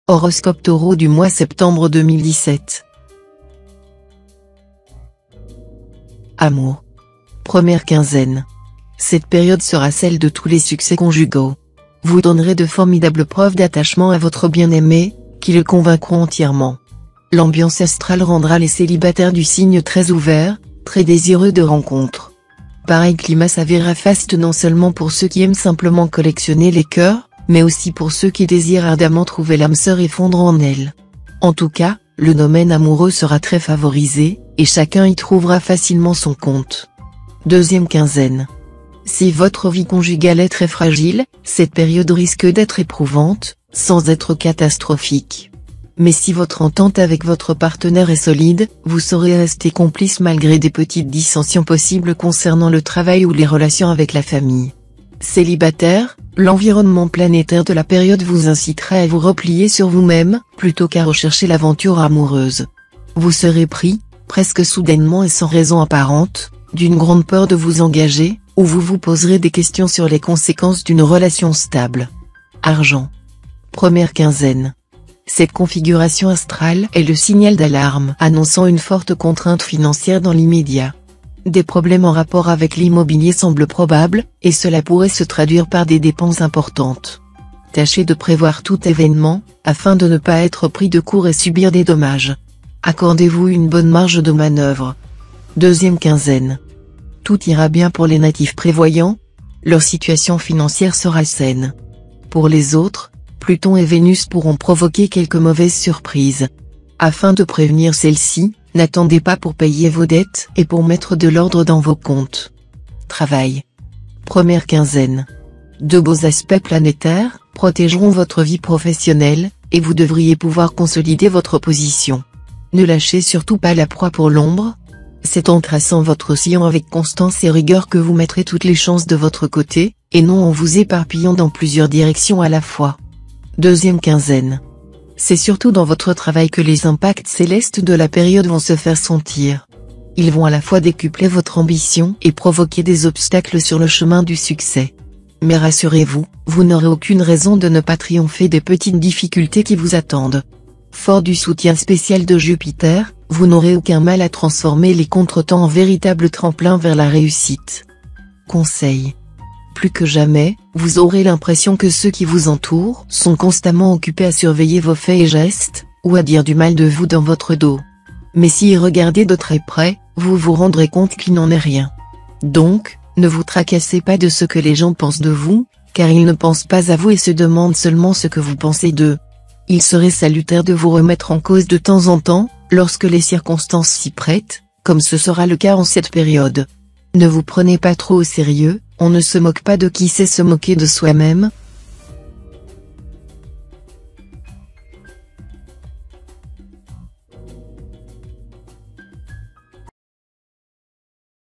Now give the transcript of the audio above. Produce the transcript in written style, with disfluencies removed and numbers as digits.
Horoscope Taureau du mois septembre 2017. Amour. Première quinzaine. Cette période sera celle de tous les succès conjugaux. Vous donnerez de formidables preuves d'attachement à votre bien-aimé, qui le convaincront entièrement. L'ambiance astrale rendra les célibataires du signe très ouverts, très désireux de rencontres. Pareil climat s'avérera faste non seulement pour ceux qui aiment simplement collectionner les cœurs, mais aussi pour ceux qui désirent ardemment trouver l'âme sœur et fondre en elle. En tout cas, le domaine amoureux sera très favorisé, et chacun y trouvera facilement son compte. Deuxième quinzaine. Si votre vie conjugale est très fragile, cette période risque d'être éprouvante, sans être catastrophique. Mais si votre entente avec votre partenaire est solide, vous saurez rester complice malgré des petites dissensions possibles concernant le travail ou les relations avec la famille. Célibataire, l'environnement planétaire de la période vous incitera à vous replier sur vous-même, plutôt qu'à rechercher l'aventure amoureuse. Vous serez pris, presque soudainement et sans raison apparente, d'une grande peur de vous engager, ou vous vous poserez des questions sur les conséquences d'une relation stable. Argent. Première quinzaine. Cette configuration astrale est le signal d'alarme annonçant une forte contrainte financière dans l'immédiat. Des problèmes en rapport avec l'immobilier semblent probables, et cela pourrait se traduire par des dépenses importantes. Tâchez de prévoir tout événement, afin de ne pas être pris de court et subir des dommages. Accordez-vous une bonne marge de manœuvre. Deuxième quinzaine. Tout ira bien pour les natifs prévoyants, leur situation financière sera saine. Pour les autres, Pluton et Vénus pourront provoquer quelques mauvaises surprises. Afin de prévenir celles-ci, n'attendez pas pour payer vos dettes et pour mettre de l'ordre dans vos comptes. Travail. Première quinzaine. De beaux aspects planétaires protégeront votre vie professionnelle, et vous devriez pouvoir consolider votre position. Ne lâchez surtout pas la proie pour l'ombre. C'est en traçant votre sillon avec constance et rigueur que vous mettrez toutes les chances de votre côté, et non en vous éparpillant dans plusieurs directions à la fois. Deuxième quinzaine. C'est surtout dans votre travail que les impacts célestes de la période vont se faire sentir. Ils vont à la fois décupler votre ambition et provoquer des obstacles sur le chemin du succès. Mais rassurez-vous, vous n'aurez aucune raison de ne pas triompher des petites difficultés qui vous attendent. Fort du soutien spécial de Jupiter, vous n'aurez aucun mal à transformer les contretemps en véritable tremplin vers la réussite. Conseil. Plus que jamais, vous aurez l'impression que ceux qui vous entourent sont constamment occupés à surveiller vos faits et gestes, ou à dire du mal de vous dans votre dos. Mais si y regardez de très près, vous vous rendrez compte qu'il n'en est rien. Donc, ne vous tracassez pas de ce que les gens pensent de vous, car ils ne pensent pas à vous et se demandent seulement ce que vous pensez d'eux. Il serait salutaire de vous remettre en cause de temps en temps, lorsque les circonstances s'y prêtent, comme ce sera le cas en cette période. Ne vous prenez pas trop au sérieux, on ne se moque pas de qui sait se moquer de soi-même,